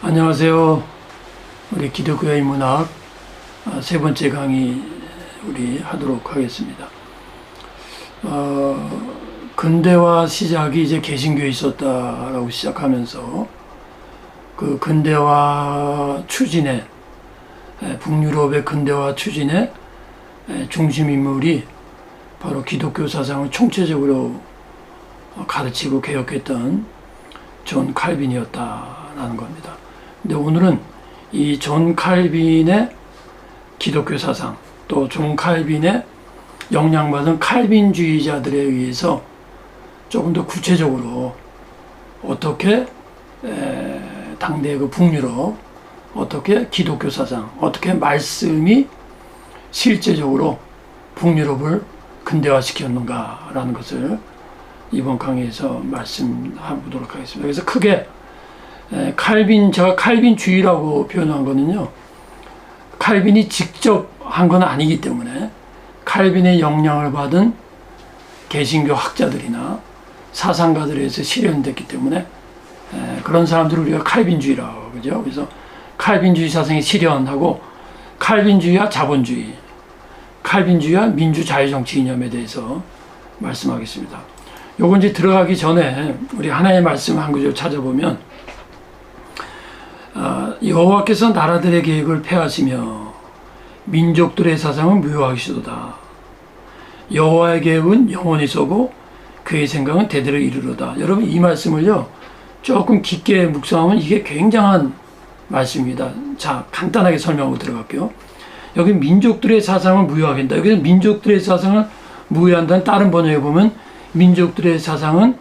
안녕하세요. 우리 기독교의 문학 세 번째 강의 우리 하도록 하겠습니다. 근대화 시작이 이제 개신교에 있었다라고 시작하면서 그 근대화 추진에 북유럽의 근대화 추진의 중심 인물이 바로 기독교 사상을 총체적으로 가르치고 개혁했던 존 칼빈이었다라는 겁니다. 근데 오늘은 이 존 칼빈의 기독교 사상, 또 존 칼빈의 영향받은 칼빈주의자들에 의해서 조금 더 구체적으로 어떻게 당대 그 북유럽, 어떻게 기독교 사상, 어떻게 말씀이 실제적으로 북유럽을 근대화시켰는가라는 것을 이번 강의에서 말씀해보도록 하겠습니다. 그래서 크게 제가 칼빈주의라고 표현한 거는요, 칼빈이 직접 한 건 아니기 때문에 칼빈의 영향을 받은 개신교 학자들이나 사상가들에 의해서 실현됐기 때문에 그런 사람들을 우리가 칼빈주의라고 그러죠. 그래서 칼빈주의 사상의 실현하고 칼빈주의와 자본주의, 칼빈주의와 민주자유정치 이념에 대해서 말씀하겠습니다. 요건 이제 들어가기 전에 우리 하나의 말씀 한 구절 찾아보면 여호와께서 나라들의 계획을 폐하시며 민족들의 사상은 무효하시도다. 여호와의 계획은 영원히 서고 그의 생각은 대대로 이르로다. 여러분 이 말씀을요 조금 깊게 묵상하면 이게 굉장한 말씀입니다. 자, 간단하게 설명하고 들어갈게요. 여기 민족들의 사상을 무효하게 한다. 여기서 민족들의 사상을 무효한다는 다른 번역에 보면 민족들의 사상은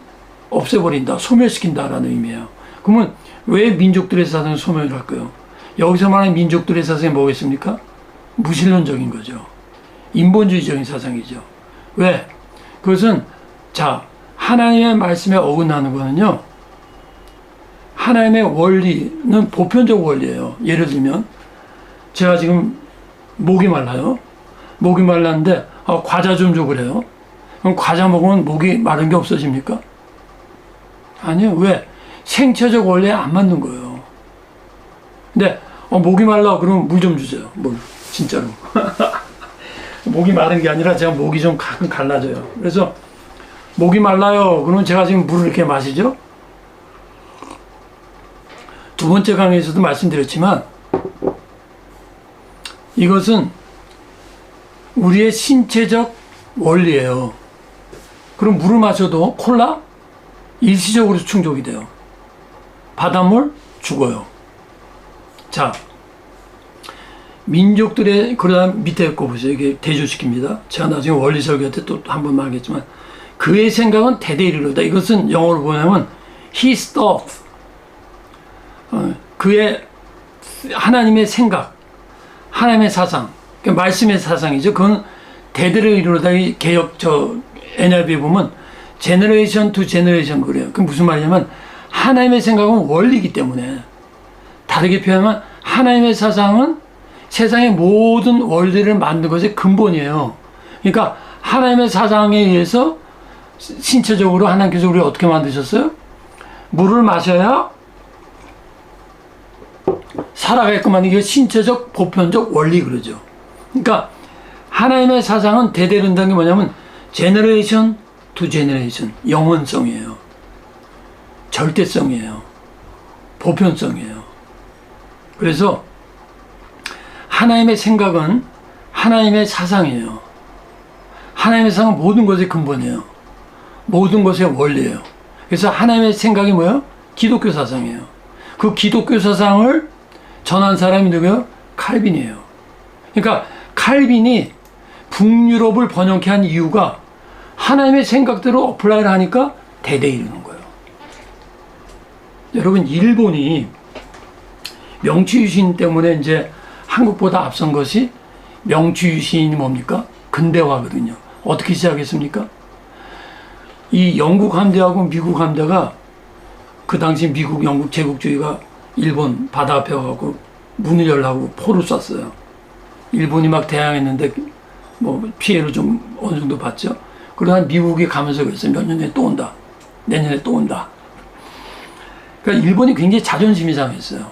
없애버린다, 소멸시킨다라는 의미예요. 그러면 왜 민족들의 사상을 소멸할까요? 여기서 말하는 민족들의 사상이 뭐겠습니까? 무신론적인 거죠. 인본주의적인 사상이죠. 왜? 그것은 자, 하나님의 말씀에 어긋나는 거는요, 하나님의 원리는 보편적 원리예요. 예를 들면 제가 지금 목이 말라요. 목이 말랐는데 과자 좀 줘 그래요. 그럼 과자 먹으면 목이 마른 게 없어집니까? 아니요. 왜? 생체적 원리에 안 맞는 거예요. 근데 목이 말라 그러면 물 좀 주세요. 물 진짜로. 목이 마른 게 아니라 제가 목이 좀 가끔 갈라져요. 그래서 목이 말라요. 그러면 제가 지금 물을 이렇게 마시죠. 두 번째 강의에서도 말씀드렸지만 이것은 우리의 신체적 원리예요. 그럼 물을 마셔도 콜라 일시적으로 충족이 돼요. 바닷물 죽어요. 자, 민족들의 그러다 밑에 거 보세요. 이게 대조시킵니다. 제가 나중에 원리 설교 때 또 한 번 말하겠지만 그의 생각은 대대이르로다. 이것은 영어로 보면 his thought, 그의 하나님의 생각, 하나님의 사상, 그러니까 말씀의 사상이죠. 그건 대대로 이르로다. 이 개혁 NIV에 보면 제너레이션 투 제너레이션 그래요. 그게 무슨 말이냐면 하나님의 생각은 원리이기 때문에, 다르게 표현하면 하나님의 사상은 세상의 모든 원리를 만든 것의 근본이에요. 그러니까 하나님의 사상에 의해서 신체적으로 하나님께서 우리를 어떻게 만드셨어요? 물을 마셔야 살아가게끔 하는 게 신체적 보편적 원리 그러죠. 그러니까 하나님의 사상은 대대른다는 게 뭐냐면 제너레이션 투 제너레이션, 영원성이에요. 절대성이에요. 보편성이에요. 그래서 하나님의 생각은 하나님의 사상이에요. 하나님의 사상은 모든 것의 근본이에요. 모든 것의 원리예요. 그래서 하나님의 생각이 뭐예요? 기독교 사상이에요. 그 기독교 사상을 전한 사람이 누구예요? 칼빈이에요. 그러니까 칼빈이 북유럽을 번영케 한 이유가 하나님의 생각대로 어플라이를 하니까 대대 이루는 거예요. 여러분, 일본이 명치유신 때문에 이제 한국보다 앞선 것이 명치유신이 뭡니까? 근대화거든요. 어떻게 시작했습니까? 이 영국 함대하고 미국 함대가 그 당시 미국, 영국 제국주의가 일본 바다 앞에 가고 문을 열라고 포를 쐈어요. 일본이 막 대항했는데 뭐 피해를 좀 어느 정도 봤죠. 그러다 미국이 가면서 그랬어요. 몇 년 전에 또 온다. 내년에 또 온다. 그러니까 일본이 굉장히 자존심이 상했어요.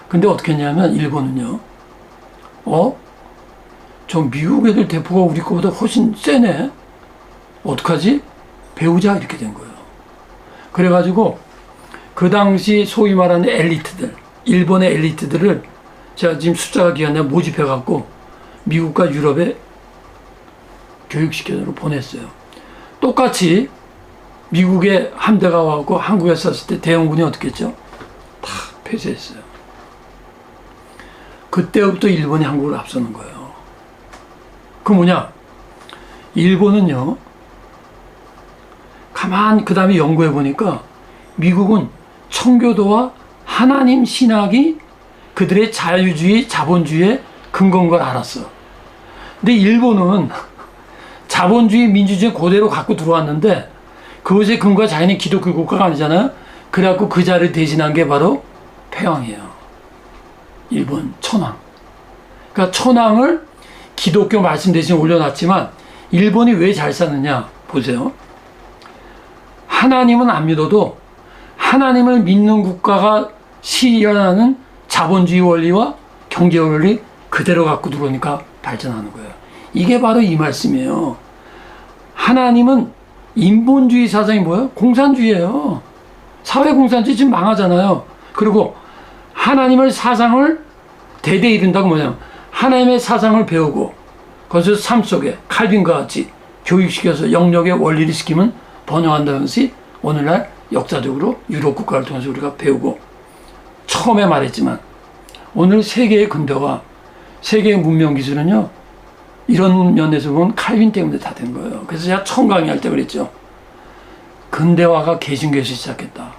근데 어떻게 했냐면 일본은요. 저 미국 애들 대포가 우리 거보다 훨씬 세네. 어떡하지? 배우자 이렇게 된 거예요. 그래가지고 그 당시 소위 말하는 엘리트들, 일본의 엘리트들을 제가 지금 숫자가 기억나 모집해갖고 미국과 유럽에 교육시켜서 보냈어요. 똑같이 미국의 함대가 와갖고 한국에 쐈을 때 대원군이 어떻게 했죠? 다 폐쇄했어요. 그때부터 일본이 한국을 앞서는 거예요. 그 뭐냐? 일본은요, 가만 그 다음에 연구해 보니까 미국은 청교도와 하나님 신학이 그들의 자유주의, 자본주의의 근거인 걸 알았어. 근데 일본은 자본주의, 민주주의 그대로 갖고 들어왔는데 그것의 근거가 자기는 기독교 국가가 아니잖아요. 그래갖고 그 자리를 대신한 게 바로 패왕이에요. 일본 천황. 그러니까 천황을 기독교 말씀 대신 올려놨지만 일본이 왜 잘 사느냐 보세요. 하나님은 안 믿어도 하나님을 믿는 국가가 실현하는 자본주의 원리와 경제 원리 그대로 갖고 들어오니까 발전하는 거예요. 이게 바로 이 말씀이에요. 하나님은 인본주의 사상이 뭐예요? 공산주의예요. 사회공산주의 지금 망하잖아요. 그리고 하나님을 사상을 대대 이룬다고 뭐냐면 하나님의 사상을 배우고 거기서 삶 속에 칼빈과 같이 교육시켜서 영역의 원리를 시키면 번영한다는 것이 오늘날 역사적으로 유럽 국가를 통해서 우리가 배우고 처음에 말했지만 오늘 세계의 근대화, 세계의 문명 기술은요 이런 면에서 보면 칼빈 때문에 다 된 거예요. 그래서 제가 처음 강의할 때 그랬죠. 근대화가 개신교에서 시작했다.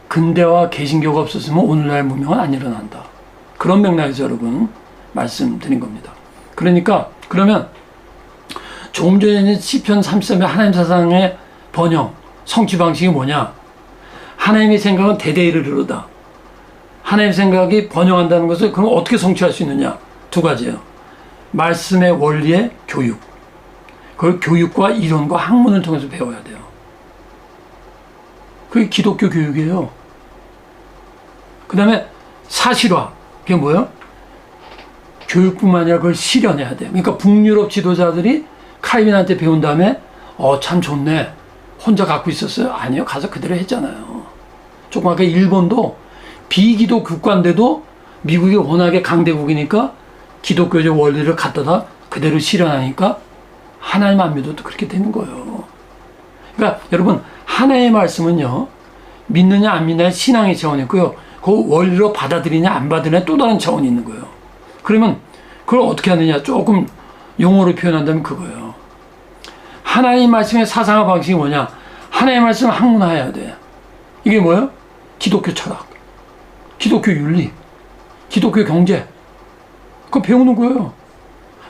근대화 개신교가 없었으면 오늘날 문명은 안 일어난다. 그런 맥락에서 여러분 말씀드린 겁니다. 그러니까 그러면 조금 전에 시편 33의 하나님 사상의 번영, 성취 방식이 뭐냐? 하나님의 생각은 대대를 이루다. 하나님의 생각이 번영한다는 것을 그럼 어떻게 성취할 수 있느냐? 두 가지예요. 말씀의 원리의 교육. 그걸 교육과 이론과 학문을 통해서 배워야 돼요. 그게 기독교 교육이에요. 그 다음에 사실화. 그게 뭐예요? 교육뿐만 아니라 그걸 실현해야 돼요. 그러니까 북유럽 지도자들이 칼빈한테 배운 다음에 참 좋네. 혼자 갖고 있었어요? 아니요. 가서 그대로 했잖아요. 조금 아까 일본도 비기독 국가인데도 미국이 워낙에 강대국이니까 기독교적 원리를 갖다가 그대로 실현하니까 하나님 안 믿어도 그렇게 되는 거예요. 그러니까 여러분 하나님의 말씀은요. 믿느냐 안 믿느냐 신앙의 차원이 있고요. 그 원리로 받아들이냐 안 받으냐 또 다른 차원이 있는 거예요. 그러면 그걸 어떻게 하느냐 조금 용어로 표현한다면 그거예요. 하나님 말씀의 사상화 방식이 뭐냐? 하나님 말씀을 학문화해야 돼. 이게 뭐예요? 기독교 철학, 기독교 윤리, 기독교 경제. 그거 배우는 거예요.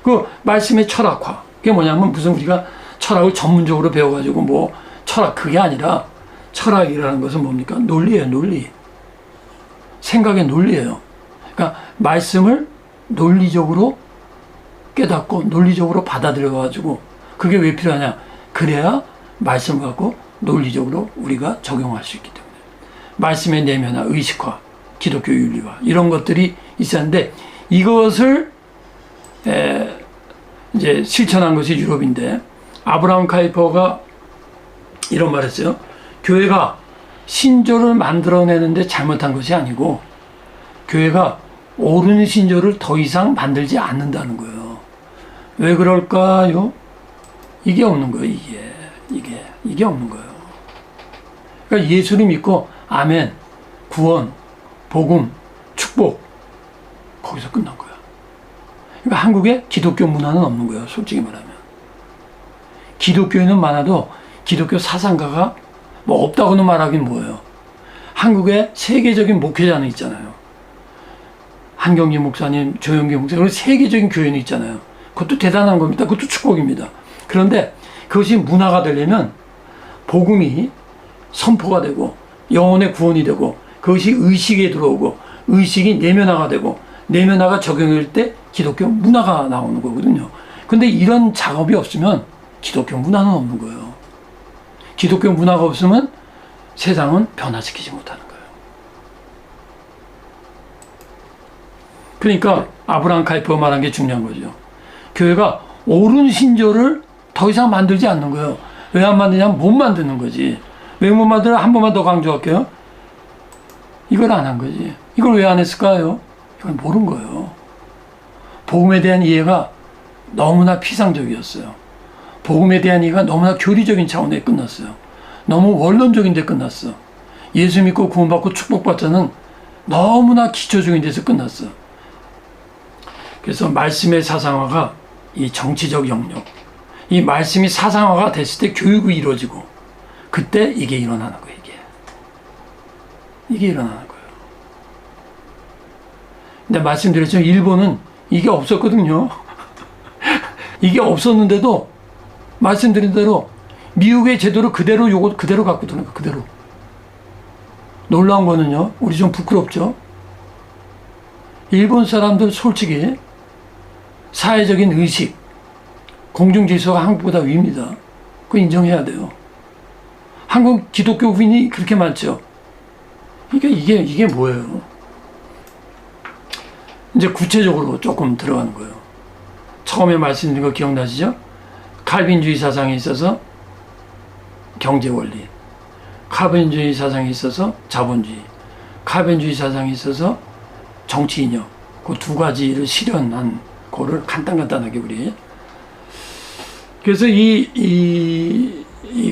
그 말씀의 철학화. 그게 뭐냐면 무슨 우리가 철학을 전문적으로 배워가지고 뭐 철학 그게 아니라 철학이라는 것은 뭡니까? 논리예요, 논리. 생각의 논리예요. 그러니까 말씀을 논리적으로 깨닫고 논리적으로 받아들여가지고 그게 왜 필요하냐? 그래야 말씀을 갖고 논리적으로 우리가 적용할 수 있기 때문에 말씀의 내면화, 의식화, 기독교 윤리화 이런 것들이 있었는데 이것을 이제 실천한 것이 유럽인데 아브라함 카이퍼가 이런 말을 했어요. 교회가 신조를 만들어내는데 잘못한 것이 아니고 교회가 옳은 신조를 더 이상 만들지 않는다는 거예요. 왜 그럴까요? 이게 없는 거예요. 이게 없는 거예요. 그러니까 예수를 믿고 아멘, 구원, 복음, 축복 거기서 끝난 거야. 그러니까 한국에 기독교 문화는 없는 거예요. 솔직히 말하면 기독교인은 많아도 기독교 사상가가 뭐 없다고는 말하긴 뭐예요. 한국에 세계적인 목회자는 있잖아요. 한경기 목사님, 조영기 목사님, 세계적인 교회는 있잖아요. 그것도 대단한 겁니다. 그것도 축복입니다. 그런데 그것이 문화가 되려면 복음이 선포가 되고 영혼의 구원이 되고 그것이 의식에 들어오고 의식이 내면화가 되고 내면화가 적용될 때 기독교 문화가 나오는 거거든요. 근데 이런 작업이 없으면 기독교 문화는 없는 거예요. 기독교 문화가 없으면 세상은 변화시키지 못하는 거예요. 그러니까 아브라함 카이퍼가 말한 게 중요한 거죠. 교회가 옳은 신조를 더 이상 만들지 않는 거예요. 왜 안 만드냐면 못 만드는 거지. 왜 못 만드냐? 한 번만 더 강조할게요. 이걸 안 한 거지. 이걸 왜 안 했을까요? 이걸 모른 거예요. 복음에 대한 이해가 너무나 피상적이었어요. 복음에 대한 이해가 너무나 교리적인 차원에 끝났어요. 너무 원론적인 데 끝났어. 예수 믿고 구원받고 축복받자는 너무나 기초적인 데서 끝났어. 그래서 말씀의 사상화가 이 정치적 영역, 이 말씀이 사상화가 됐을 때 교육이 이루어지고 그때 이게 일어나는 거예요. 이게 일어나는 거예요. 근데 말씀드렸지만 일본은 이게 없었거든요. 이게 없었는데도 말씀드린 대로 미국의 제도를 그대로 요거 그대로 갖고 드는 거 그대로. 놀라운 거는요. 우리 좀 부끄럽죠. 일본 사람들 솔직히 사회적인 의식, 공중질서가 한국보다 위입니다. 그거 인정해야 돼요. 한국 기독교인이 그렇게 많죠. 이게 뭐예요? 이제 구체적으로 조금 들어가는 거예요. 처음에 말씀드린 거 기억나시죠? 칼빈주의 사상에 있어서 경제 원리, 칼빈주의 사상에 있어서 자본주의, 칼빈주의 사상에 있어서 정치 이념, 그 두 가지를 실현한 거를 간단하게 우리. 그래서 이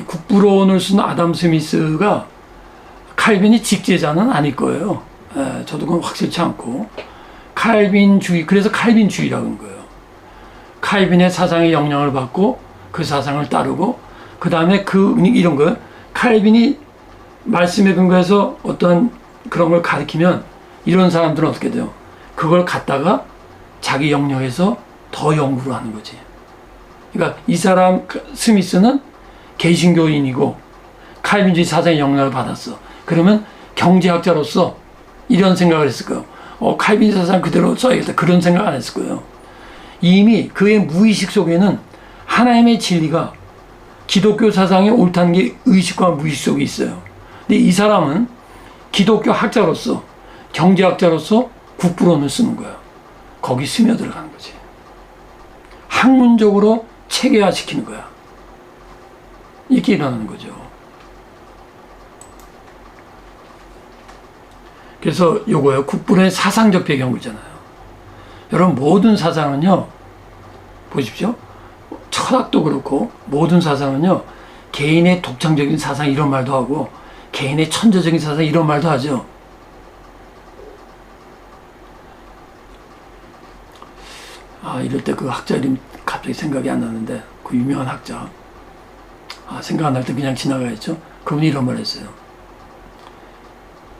국부론을 쓴 아담 스미스가 칼빈이 직제자는 아닐 거예요. 저도 그건 확실치 않고. 칼빈주의, 그래서 칼빈주의라고 한 거예요. 칼빈의 사상의 영향을 받고 그 사상을 따르고, 그 다음에 이런 거예요. 칼빈이 말씀에 근거해서 어떤 그런 걸 가르치면 이런 사람들은 어떻게 돼요? 그걸 갖다가 자기 영역에서 더 연구를 하는 거지. 그러니까 이 사람 스미스는 개신교인이고 칼빈주의 사상의 영향을 받았어. 그러면 경제학자로서 이런 생각을 했을 거예요. 칼빈 사상 그대로 써야겠다. 그런 생각 안 했을 거예요. 이미 그의 무의식 속에는 하나님의 진리가 기독교 사상이 옳다는 게 의식과 무의식 속에 있어요. 근데 이 사람은 기독교 학자로서, 경제학자로서 국부론을 쓰는 거예요. 거기 스며들어가는 거지. 학문적으로 체계화시키는 거야. 이렇게 일어나는 거죠. 그래서 요거요. 국부론의 사상적 배경이잖아요. 여러분 모든 사상은요. 보십시오. 철학도 그렇고 모든 사상은요. 개인의 독창적인 사상 이런 말도 하고 개인의 천재적인 사상 이런 말도 하죠. 이럴 때 그 학자 이름 갑자기 생각이 안 나는데 그 유명한 학자. 생각 안 날 때 그냥 지나가야죠. 그분이 이런 말 했어요.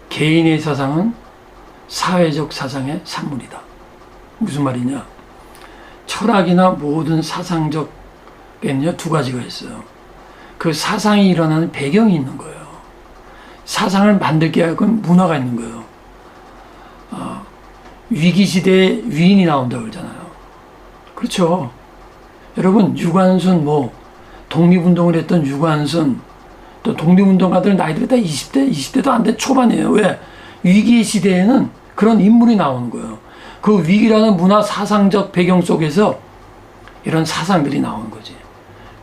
개인의 사상은 사회적 사상의 산물이다. 무슨 말이냐? 철학이나 모든 사상적에는요, 두 가지가 있어요. 그 사상이 일어나는 배경이 있는 거예요. 사상을 만들게 하건 문화가 있는 거예요. 위기시대에 위인이 나온다고 그러잖아요. 그렇죠. 여러분, 유관순, 독립운동을 했던 유관순, 또 독립운동가들 나이들이 다 20대도 안 된 초반이에요. 왜? 위기의 시대에는 그런 인물이 나오는 거예요. 그 위기라는 문화 사상적 배경 속에서 이런 사상들이 나오는 거지.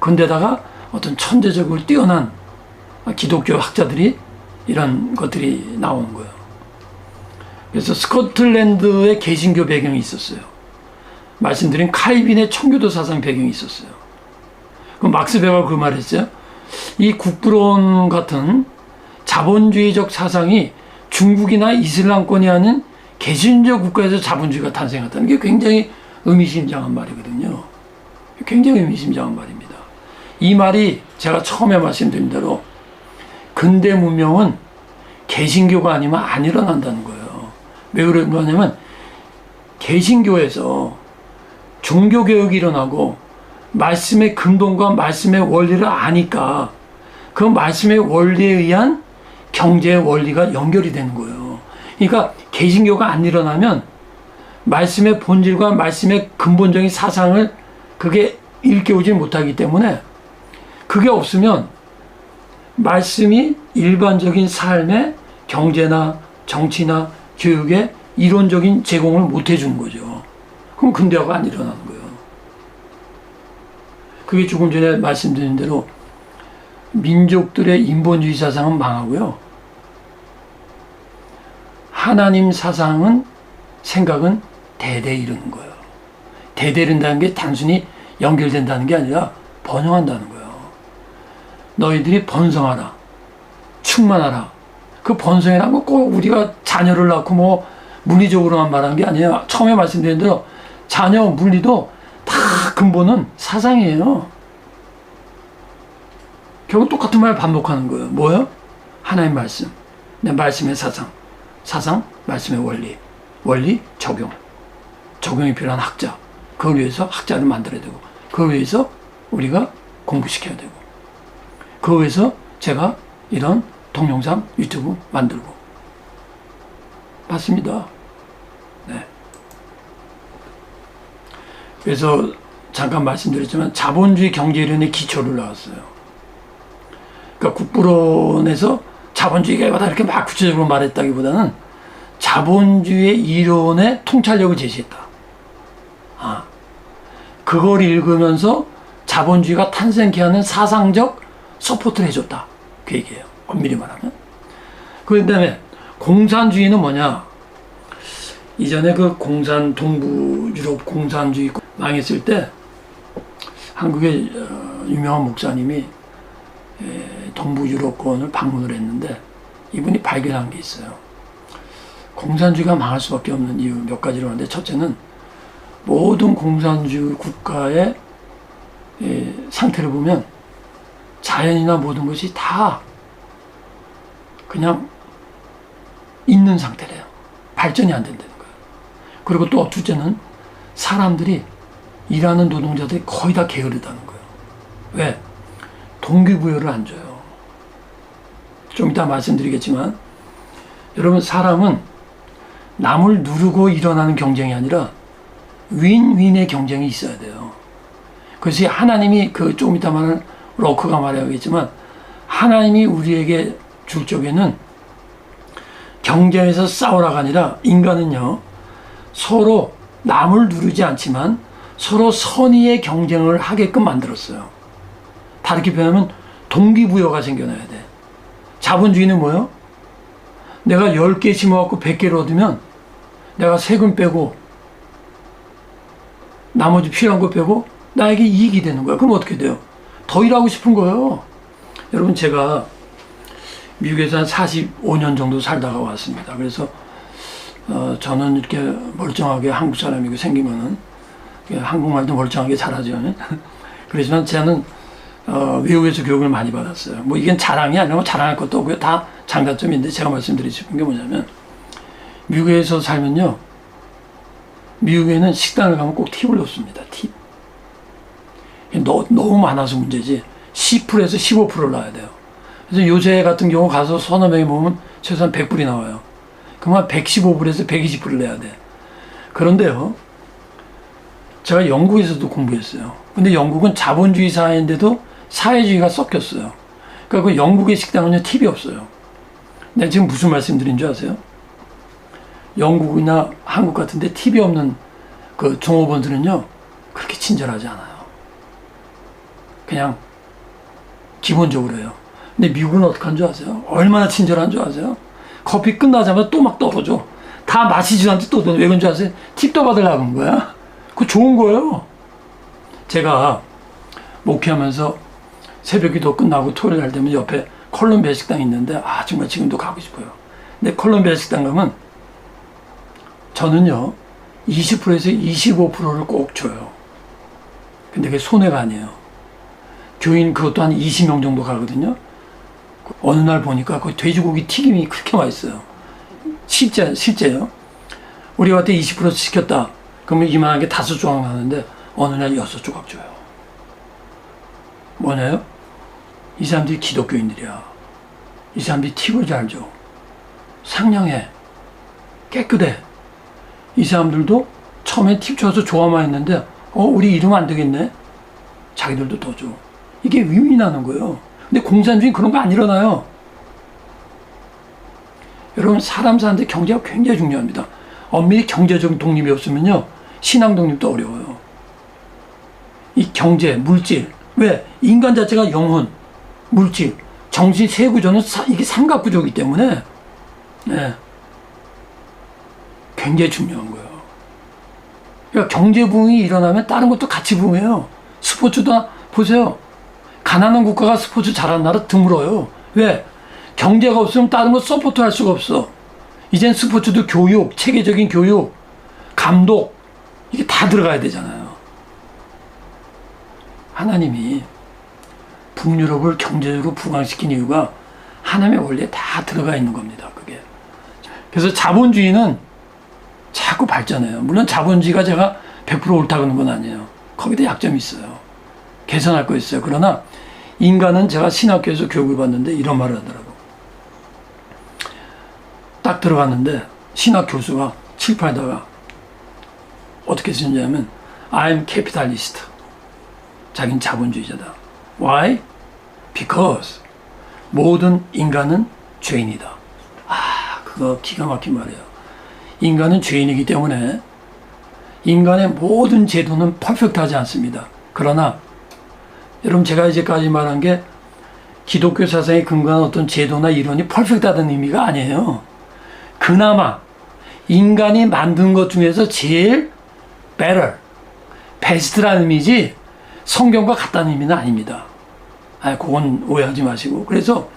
근데다가 어떤 천재적으로 뛰어난 기독교 학자들이 이런 것들이 나오는 거예요. 그래서 스코틀랜드의 개신교 배경이 있었어요. 말씀드린 칼빈의 청교도 사상 배경이 있었어요. 그 막스 베가가 그 말했어요. 이 국부론 같은 자본주의적 사상이 중국이나 이슬람권이 하는 개신적 국가에서 자본주의가 탄생했다는 게 굉장히 의미심장한 말이거든요. 굉장히 의미심장한 말입니다. 이 말이 제가 처음에 말씀드린 대로 근대 문명은 개신교가 아니면 안 일어난다는 거예요. 왜 그런 거냐면 개신교에서 종교개혁이 일어나고 말씀의 근본과 말씀의 원리를 아니까 그 말씀의 원리에 의한 경제의 원리가 연결이 되는 거예요. 그러니까 개신교가 안 일어나면 말씀의 본질과 말씀의 근본적인 사상을 그게 일깨우지 못하기 때문에 그게 없으면 말씀이 일반적인 삶의 경제나 정치나 교육에 이론적인 제공을 못 해주는 거죠. 그럼 근대화가 안 일어나는 거예요. 그게 조금 전에 말씀드린 대로 민족들의 인본주의 사상은 망하고요. 하나님 사상은, 생각은 대대 이루는 거예요. 대대 이룬다는 게 단순히 연결된다는 게 아니라 번영한다는 거예요. 너희들이 번성하라, 충만하라. 그 번성이라는 거 꼭 우리가 자녀를 낳고 뭐 물리적으로만 말하는 게 아니에요. 처음에 말씀드린 대로 자녀, 물리도 다 근본은 사상이에요. 결국 똑같은 말을 반복하는 거예요. 뭐예요? 하나님 말씀, 내 말씀의 사상, 사상, 말씀의 원리, 원리, 적용, 적용이 필요한 학자, 그걸 위해서 학자를 만들어야 되고, 그걸 위해서 우리가 공부시켜야 되고, 그걸 위해서 제가 이런 동영상, 유튜브 만들고. 맞습니다. 네. 그래서 잠깐 말씀드렸지만 자본주의 경제이론의 기초를 나왔어요. 그러니까 국부론에서 자본주의가 이거다 이렇게 막 구체적으로 말했다기보다는 자본주의 이론의 통찰력을 제시했다. 그걸 읽으면서 자본주의가 탄생케 하는 사상적 서포트를 해줬다. 그 얘기예요. 엄밀히 말하면. 그 다음에 공산주의는 뭐냐? 이전에 그 동부 유럽 공산주의 망했을 때 한국의 유명한 목사님이 동부 유럽권을 방문을 했는데 이분이 발견한 게 있어요. 공산주의가 망할 수밖에 없는 이유 몇 가지로 하는데, 첫째는 모든 공산주의 국가의 상태를 보면 자연이나 모든 것이 다 그냥 있는 상태래요. 발전이 안 된다는 거예요. 그리고 또 둘째는 사람들이, 일하는 노동자들이 거의 다 게으르다는 거예요. 왜? 동기부여를 안 줘요. 좀 이따 말씀드리겠지만, 여러분, 사람은 남을 누르고 일어나는 경쟁이 아니라 윈윈의 경쟁이 있어야 돼요. 그래서 하나님이 조금 이따 말하는 로크가 말하겠지만, 하나님이 우리에게 줄 적에는 경쟁에서 싸우라가 아니라 인간은요, 서로 남을 누르지 않지만 서로 선의의 경쟁을 하게끔 만들었어요. 다르게 표현하면 동기부여가 생겨나야 돼. 자본주의는 뭐예요? 내가 10개 심어갖고 100개를 얻으면 내가 세금 빼고 나머지 필요한 거 빼고 나에게 이익이 되는 거야. 그럼 어떻게 돼요? 더 일하고 싶은 거예요. 여러분, 제가 미국에서 한 45년 정도 살다가 왔습니다. 그래서 저는 이렇게 멀쩡하게 한국 사람이고 생기면은 한국말도 멀쩡하게 잘하죠. 그렇지만 저는 외국에서 교육을 많이 받았어요. 뭐 이건 자랑이 아니라 자랑할 것도 없고요. 다 장단점인데, 제가 말씀드리고 싶은 게 뭐냐면, 미국에서 살면요, 미국에는 식당을 가면 꼭 팁을 넣습니다. 팁. 너무 많아서 문제지. 10%에서 15%를 놔야 돼요. 그래서 요새 같은 경우 가서 서너 명이 모으면 최소한 100불이 나와요. 그러면 115불에서 120불을 내야 돼. 그런데요, 제가 영국에서도 공부했어요. 근데 영국은 자본주의 사회인데도 사회주의가 섞였어요. 그러니까 그 영국의 식당은요, 팁이 없어요. 내가 지금 무슨 말씀 드린 줄 아세요? 영국이나 한국 같은데 팁이 없는 그 종업원들은요, 그렇게 친절하지 않아요. 그냥 기본적으로 해요. 근데 미국은 어떡한 줄 아세요? 얼마나 친절한 줄 아세요? 커피 끝나자마자 또 막 떨어져. 다 마시지도 않지 또 왜 그런 줄 아세요? 팁도 받으려고 한 거야. 그거 좋은 거예요. 제가 목회하면서 새벽기도 끝나고 토요일 날 되면 옆에 콜롬비아 식당이 있는데, 정말 지금도 가고 싶어요. 근데 콜롬비아 식당 가면 저는요, 20%에서 25%를 꼭 줘요. 근데 그게 손해가 아니에요. 교인 그것도 한 20명 정도 가거든요. 어느 날 보니까 그 돼지고기 튀김이 그렇게 맛있어요. 실제요. 우리가 그때 20% 시켰다. 그러면 이만한 게 5조각 나는데 어느 날 6조각 줘요. 뭐냐요? 이 사람들이 기독교인들이야. 이 사람들이 팁을 잘 줘. 상냥해. 깨끗해. 이 사람들도 처음에 팁 줘서 좋아만 했는데, 우리 이러면 안 되겠네. 자기들도 더 줘. 이게 윈윈하는 거예요. 근데 공산주의는 그런 거 안 일어나요. 여러분, 사람 사는데 경제가 굉장히 중요합니다. 엄밀히 경제적 독립이 없으면요, 신앙 독립도 어려워요. 이 경제, 물질, 왜? 인간 자체가 영혼, 물질, 정신 세 구조는 이게 삼각구조이기 때문에 네, 굉장히 중요한 거예요. 그러니까 경제 부흥이 일어나면 다른 것도 같이 부흥해요. 스포츠도 보세요. 가난한 국가가 스포츠 잘하는 나라 드물어요. 왜? 경제가 없으면 다른 거 서포트 할 수가 없어. 이젠 스포츠도 교육, 체계적인 교육, 감독, 이게 다 들어가야 되잖아요. 하나님이 북유럽을 경제적으로 부강시킨 이유가 하나님의 원리에 다 들어가 있는 겁니다. 그게. 그래서 자본주의는 자꾸 발전해요. 물론 자본주의가 제가 100% 옳다 그러는 건 아니에요. 거기도 약점이 있어요. 개선할 거 있어요. 그러나 인간은, 제가 신학교에서 교육을 받는데 이런 말을 하더라고. 딱 들어갔는데 신학 교수가 칠판에다가 어떻게 쓰냐면 I'm capitalist. 자기는 자본주의자다. Why? Because 모든 인간은 죄인이다. 아, 그거 기가 막힌 말이에요. 인간은 죄인이기 때문에 인간의 모든 제도는 퍼펙트하지 않습니다. 그러나 여러분, 제가 이제까지 말한 게 기독교 사상에 근거한 어떤 제도나 이론이 퍼펙트하다는 의미가 아니에요. 그나마 인간이 만든 것 중에서 제일 better, best라는 의미지 성경과 같다는 의미는 아닙니다. 그건 오해하지 마시고. 그래서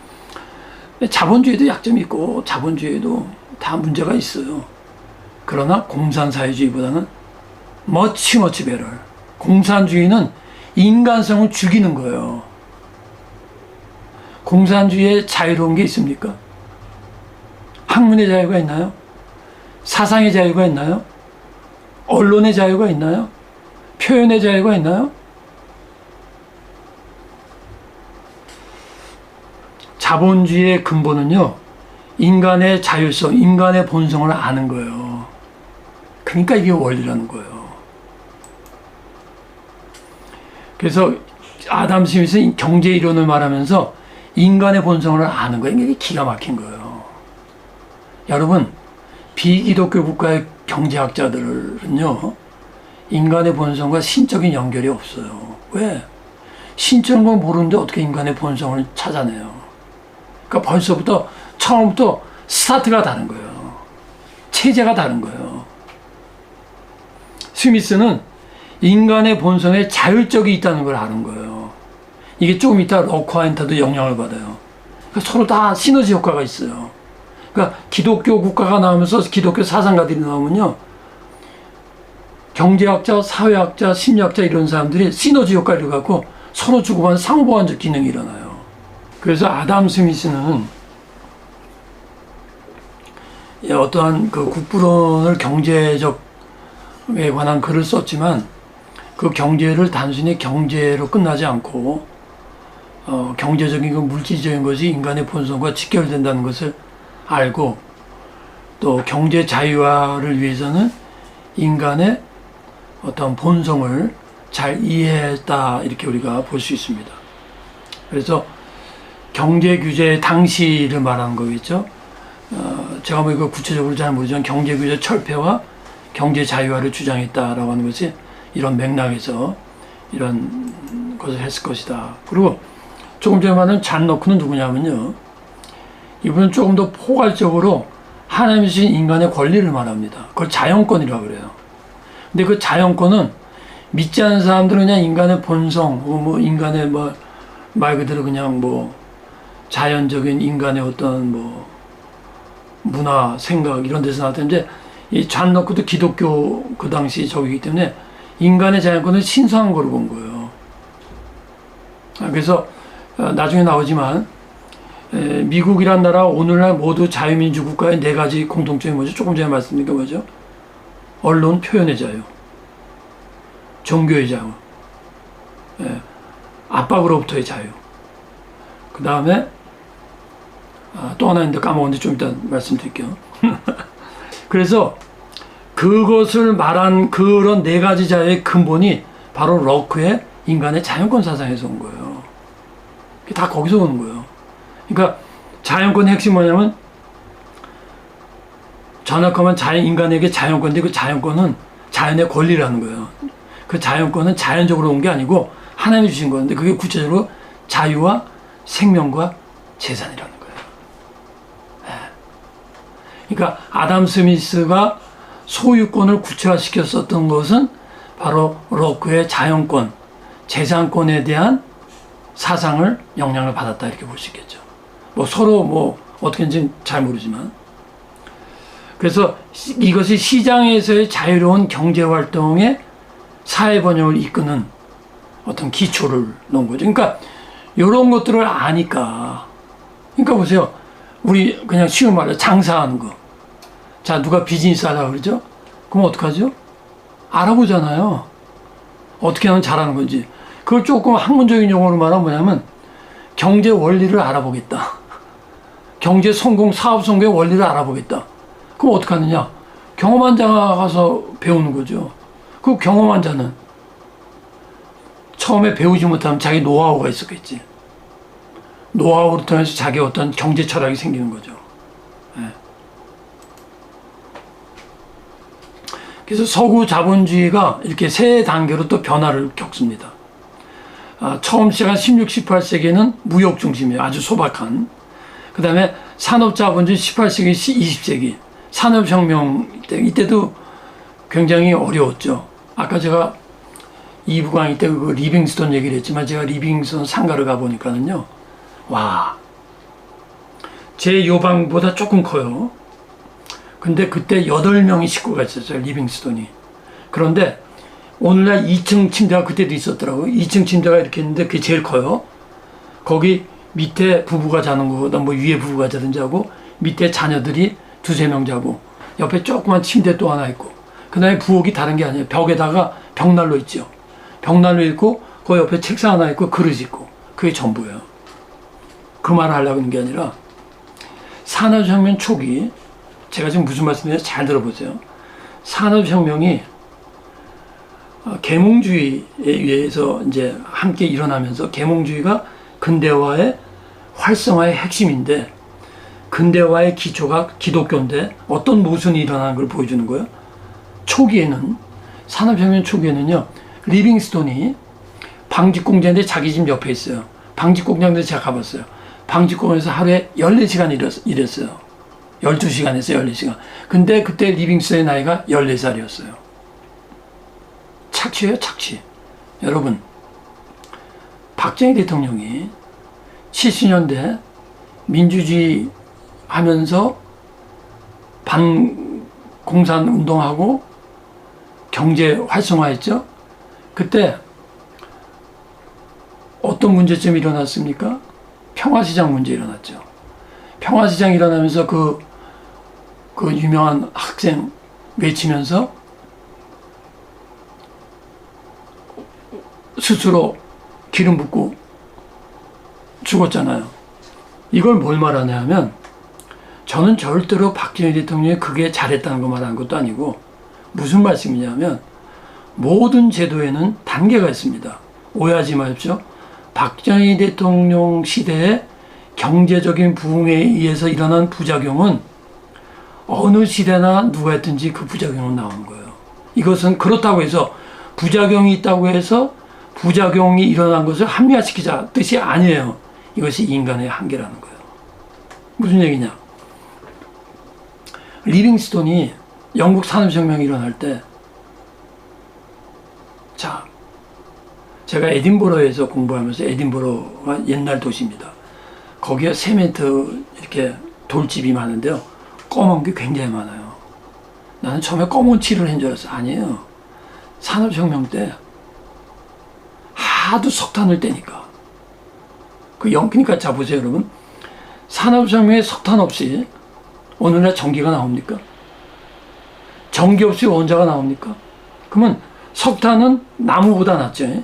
자본주의도 약점이 있고 자본주의도 다 문제가 있어요. 그러나 공산사회주의보다는 much better. 공산주의는 인간성을 죽이는 거예요. 공산주의에 자유로운 게 있습니까? 학문의 자유가 있나요? 사상의 자유가 있나요? 언론의 자유가 있나요? 표현의 자유가 있나요? 자본주의의 근본은요, 인간의 자율성, 인간의 본성을 아는 거예요. 그러니까 이게 원리라는 거예요. 그래서 아담 스미스는 경제 이론을 말하면서 인간의 본성을 아는 거예요. 이게 기가 막힌 거예요. 여러분, 비기독교 국가의 경제학자들은요, 인간의 본성과 신적인 연결이 없어요. 왜? 신적인 걸 모르는데 어떻게 인간의 본성을 찾아내요? 그러니까 벌써부터 처음부터 스타트가 다른 거예요. 체제가 다른 거예요. 스미스는 인간의 본성에 자율적이 있다는 걸 아는 거예요. 이게 조금 이따 러커한테도 영향을 받아요. 그러니까 서로 다 시너지 효과가 있어요. 그러니까 기독교 국가가 나오면서 기독교 사상가들이 나오면요, 경제학자, 사회학자, 심리학자 이런 사람들이 시너지 효과를 갖고 서로 주고받는 상호보완적 기능이 일어나요. 그래서 아담 스미스는 어떠한 그 국부론을 경제적에 관한 글을 썼지만 그 경제를 단순히 경제로 끝나지 않고 경제적인 그 물질적인 것이 인간의 본성과 직결된다는 것을 알고, 또 경제 자유화를 위해서는 인간의 어떤 본성을 잘 이해했다, 이렇게 우리가 볼 수 있습니다. 그래서 경제 규제 당시를 말하는 거겠죠. 제가 뭐 이거 구체적으로 잘 모르지만 경제 규제 철폐와 경제 자유화를 주장했다라고 하는 것이 이런 맥락에서 이런 것을 했을 것이다. 그리고 조금 전에 말한 잔 너크는 누구냐면요, 이분은 조금 더 포괄적으로 하나님이 주신 인간의 권리를 말합니다. 그걸 자연권이라고 그래요. 근데 그 자연권은 믿지 않는 사람들은 그냥 인간의 본성, 뭐 인간의 뭐 말 그대로 그냥 뭐 자연적인 인간의 어떤 뭐 문화, 생각 이런 데서 나왔는데, 이 잔 너크도 기독교 그 당시 저기이기 때문에 인간의 자연권을 신성한 거로 본 거예요. 그래서 나중에 나오지만 미국이란 나라 오늘날 모두 자유민주 국가의 4가지 공통점이 뭐죠? 조금 전에 말씀드린 게 뭐죠? 언론 표현의 자유, 종교의 자유, 압박으로부터의 자유, 그 다음에 또 하나 있는데 까먹었는데 좀 이따 말씀드릴게요. 그래서 그것을 말한 그런 4가지 자유의 근본이 바로 럭크의 인간의 자연권 사상에서 온 거예요. 다 거기서 오는 거예요. 그러니까 자연권의 핵심이 뭐냐면 전학하면 인간에게 자연권인데 그 자연권은 자연의 권리라는 거예요. 그 자연권은 자연적으로 온 게 아니고 하나님이 주신 건데 그게 구체적으로 자유와 생명과 재산이라는 거예요. 그러니까 아담 스미스가 소유권을 구체화시켰었던 것은 바로 로크의 자연권, 재산권에 대한 사상을 영향을 받았다 이렇게 볼 수 있겠죠. 뭐 서로 뭐 어떻게인지 잘 모르지만 그래서 이것이 시장에서의 자유로운 경제활동의 사회 번영을 이끄는 어떤 기초를 놓은 거죠. 그러니까 이런 것들을 아니까 그러니까 보세요. 우리 그냥 쉬운 말로 장사하는 거. 자, 누가 비즈니스 하려고 그러죠? 그럼 어떡하죠? 알아보잖아요. 어떻게 하면 잘하는 건지. 그걸 조금 학문적인 용어로 말하면 뭐냐면 경제 원리를 알아보겠다. 경제 성공, 사업 성공의 원리를 알아보겠다. 그럼 어떻게 하느냐? 경험한 자가 가서 배우는 거죠. 그 경험한 자는 처음에 배우지 못하면 자기 노하우가 있었겠지. 노하우를 통해서 자기 어떤 경제 철학이 생기는 거죠. 네. 그래서 서구 자본주의가 이렇게 세 단계로 또 변화를 겪습니다. 처음 시작한 16, 18세기에는 무역 중심이에요. 아주 소박한. 그 다음에 산업 자본주의 18세기, 20세기. 산업혁명 이때도 굉장히 어려웠죠. 아까 제가 2부 강의 때 그 리빙스톤 얘기를 했지만 제가 리빙스톤 상가를 가보니까는요. 와. 제 요방보다 조금 커요. 근데 그때 8명의 식구가 있었어요. 리빙스톤이. 그런데 오늘날 2층 침대가 그때도 있었더라고요. 2층 침대가 이렇게 있는데 그게 제일 커요. 거기 밑에 부부가 자는 거보다 뭐 위에 부부가 자든지 하고 밑에 자녀들이 2-3명 자고 옆에 조그만 침대 또 하나 있고 그 다음에 부엌이 다른 게 아니에요. 벽에다가 벽난로 있죠. 벽난로 있고 그 옆에 책상 하나 있고 그릇 있고 그게 전부예요. 그 말을 하려고 하는 게 아니라 산업혁명 초기 제가 지금 무슨 말씀인지 잘 들어보세요. 산업혁명이 계몽주의에 의해서 이제 함께 일어나면서 계몽주의가 근대화의 활성화의 핵심인데 근대화의 기초가 기독교인데 어떤 모순이 일어나는 걸 보여주는 거예요. 초기에는 산업혁명 초기에는요. 리빙스톤이 방직공장인데 자기 집 옆에 있어요. 방직공장인데 제가 가봤어요. 방직공장에서 하루에 14시간 일했어요. 12시간 했어요. 14시간. 근데 그때 리빙스톤의 나이가 14살이었어요. 착취예요. 착취. 여러분 박정희 대통령이 70년대 민주주의 하면서 반공산 운동하고 경제 활성화했죠. 그때 어떤 문제점이 일어났습니까? 평화시장 문제 일어났죠. 평화시장 일어나면서 그 유명한 학생 외치면서 스스로 기름 붓고 죽었잖아요. 이걸 뭘 말하냐 하면 저는 절대로 박정희 대통령이 그게 잘했다는 거 말하는 것도 아니고 무슨 말씀이냐면 모든 제도에는 단계가 있습니다. 오해하지 마십시오. 박정희 대통령 시대의 경제적인 부흥에 의해서 일어난 부작용은 어느 시대나 누가 했든지 그 부작용은 나오는 거예요. 이것은 그렇다고 해서 부작용이 있다고 해서 부작용이 일어난 것을 합리화시키자 뜻이 아니에요. 이것이 인간의 한계라는 거예요. 무슨 얘기냐? 리빙스톤이 영국 산업혁명이 일어날 때, 자, 제가 에딘버러에서 공부하면서 에딘버러가 옛날 도시입니다. 거기에 세멘트 이렇게 돌집이 많은데요. 검은 게 굉장히 많아요. 나는 처음에 검은 칠을 한 줄 알았어요. 아니에요. 산업혁명 때 하도 석탄을 떼니까. 그러니까 자 보세요, 여러분. 산업혁명에 석탄 없이 오늘날 전기가 나옵니까? 전기 없이 원자가 나옵니까? 그러면 석탄은 나무보다 낫죠.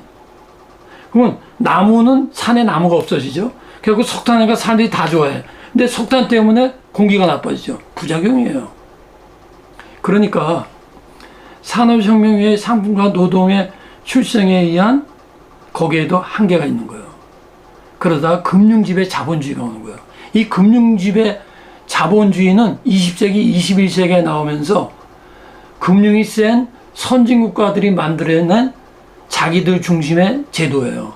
그러면 나무는 산에 나무가 없어지죠. 결국 석탄이니까 사람들이 다 좋아해. 근데 석탄 때문에 공기가 나빠지죠. 부작용이에요. 그러니까 산업혁명의 상품과 노동의 출생에 의한 거기에도 한계가 있는 거예요. 그러다가 금융지배 자본주의가 오는 거예요. 이 금융지배 자본주의는 20세기, 21세기에 나오면서 금융이 센 선진국가들이 만들어낸 자기들 중심의 제도예요.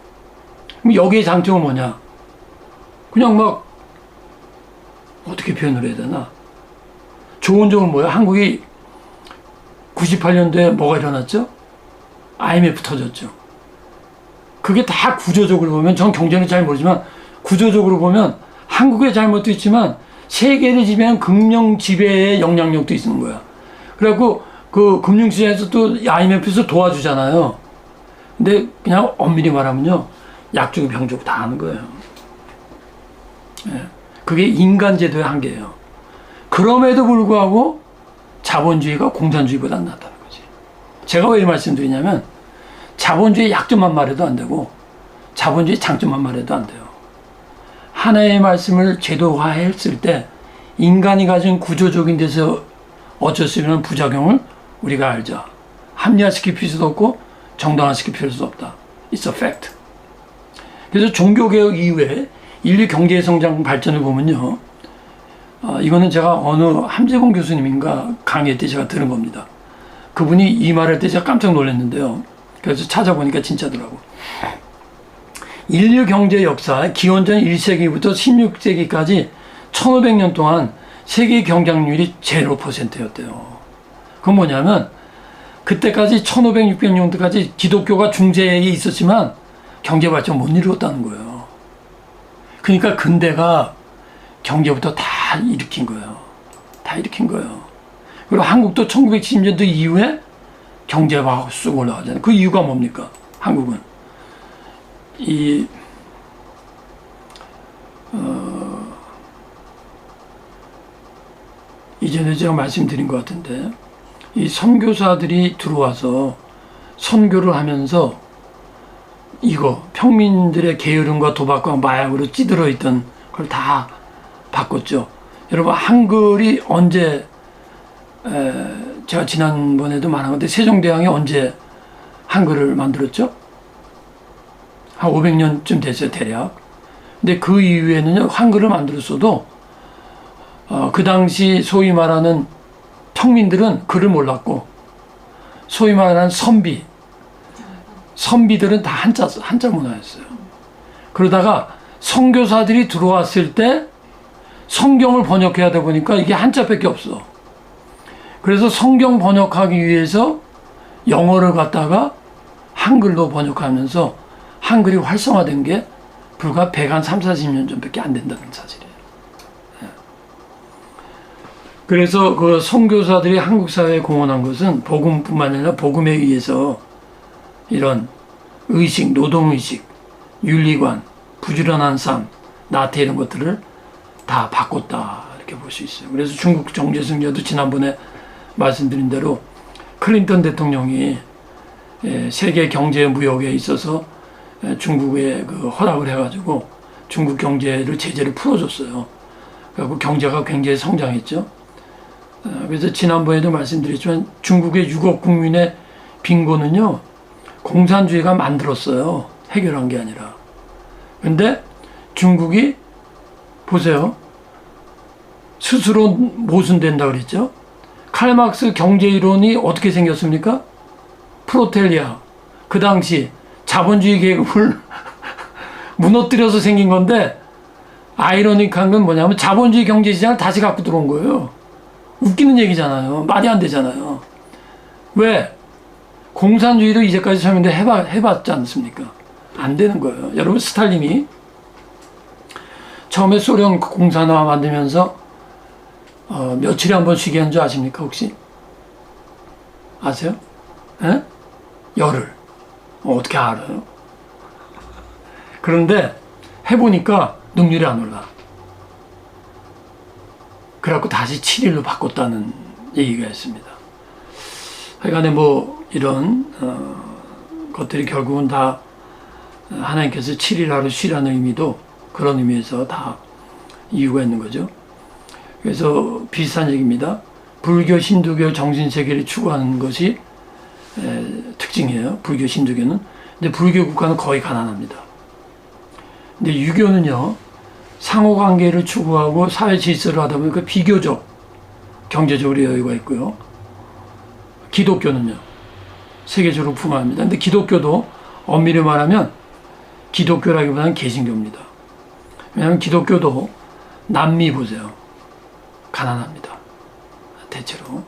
그럼 여기의 장점은 뭐냐? 그냥 막 어떻게 표현을 해야 되나? 좋은 점은 뭐야? 한국이 98년도에 뭐가 일어났죠? IMF 터졌죠. 그게 다 구조적으로 보면, 전 경제는 잘 모르지만 구조적으로 보면 한국의 잘못도 있지만 세계를 지배한 금융 지배의 영향력도 있는 거야. 그래갖고 그 금융시장에서 또 IMF에서 도와주잖아요. 근데 그냥 엄밀히 말하면요, 약 주고 병 주고 다 하는 거예요. 예. 그게 인간 제도의 한계예요. 그럼에도 불구하고 자본주의가 공산주의보다 낫다는 거지. 제가 왜 이 말씀드리냐면, 자본주의 약점만 말해도 안 되고 자본주의 장점만 말해도 안 돼요. 하나의 말씀을 제도화했을 때 인간이 가진 구조적인 데서 어쩔 수 없는 부작용을 우리가 알자. 합리화시킬 필요도 없고 정당화시킬 필요도 없다. It's a fact. 그래서 종교개혁 이후에 인류 경제 성장 발전을 보면요, 이거는 제가 어느 함재공 교수님인가 강의 때 제가 들은 겁니다. 그분이 이 말할 때 제가 깜짝 놀랐는데요. 그래서 찾아보니까 진짜더라고. 인류 경제 역사 기원전 1세기부터 16세기까지 1500년 동안 세계 경쟁률이 0%였대요. 그건 뭐냐면 그때까지 1500, 600년도까지 기독교가 중재에 있었지만 경제 발전 못 이루었다는 거예요. 그러니까 근대가 경제부터 다 일으킨 거예요. 다 일으킨 거예요. 그리고 한국도 1970년도 이후에 경제가 쑥 올라가잖아요. 그 이유가 뭡니까? 한국은 이전에 제가 말씀드린 것 같은데, 이 선교사들이 들어와서 선교를 하면서 이거 평민들의 게으름과 도박과 마약으로 찌들어 있던 걸 다 바꿨죠. 여러분, 한글이 언제, 제가 지난번에도 말한 건데, 세종대왕이 언제 한글을 만들었죠? 한 500년쯤 됐어요, 대략. 근데 그 이후에는요, 한글을 만들었어도 그 당시 소위 말하는 평민들은 글을 몰랐고, 소위 말하는 선비들은 다 한자 문화였어요. 그러다가 선교사들이 들어왔을 때 성경을 번역해야 하다 보니까 이게 한자밖에 없어. 그래서 성경 번역하기 위해서 영어를 갖다가 한글로 번역하면서 한글이 활성화된 게 불과 130, 40년 전밖에 안 된다는 사실이에요. 그래서 그 선교사들이 한국 사회에 공헌한 것은 복음뿐만 아니라 복음에 의해서 이런 의식, 노동의식, 윤리관, 부지런한 삶, 나태 이런 것들을 다 바꿨다, 이렇게 볼 수 있어요. 그래서 중국 정제승려도 지난번에 말씀드린 대로 클린턴 대통령이 세계 경제 무역에 있어서 중국에 그 허락을 해가지고 중국 경제를 제재를 풀어줬어요. 그리고 경제가 굉장히 성장했죠. 그래서 지난번에도 말씀드렸지만 중국의 6억 국민의 빈곤은요, 공산주의가 만들었어요. 해결한 게 아니라. 근데 중국이 보세요. 스스로 모순된다 그랬죠. 칼막스 경제이론이 어떻게 생겼습니까? 프로텔리아. 그 당시 자본주의 계급을 무너뜨려서 생긴 건데, 아이러닉한 건 뭐냐면 자본주의 경제시장을 다시 갖고 들어온 거예요. 웃기는 얘기잖아요. 말이 안 되잖아요. 왜? 공산주의도 이제까지 설명도 해봤지 않습니까? 안 되는 거예요. 여러분, 스탈린이 처음에 소련 공산화 만들면서 며칠에 한 번 쉬게 한 줄 아십니까, 혹시? 아세요? 에? 열흘. 어떻게 알아요? 그런데 해보니까 능률이 안 올라. 그래갖고 다시 7일로 바꿨다는 얘기가 있습니다. 하여간에 뭐 이런 것들이 결국은 다 하나님께서 7일 하루 쉬라는 의미도 그런 의미에서 다 이유가 있는 거죠. 그래서 비슷한 얘기입니다. 불교, 힌두교 정신세계를 추구하는 것이 특징이에요. 불교, 힌두교는. 근데 불교 국가는 거의 가난합니다. 근데 유교는요, 상호관계를 추구하고 사회 질서를 하다 보니까 비교적 경제적으로 여유가 있고요. 기독교는요, 세계적으로 풍화합니다. 근데 기독교도 엄밀히 말하면 기독교라기보다는 개신교입니다. 왜냐하면 기독교도 남미 보세요. 가난합니다. 대체로.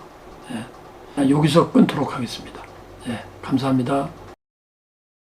예. 여기서 끊도록 하겠습니다. 예. 감사합니다.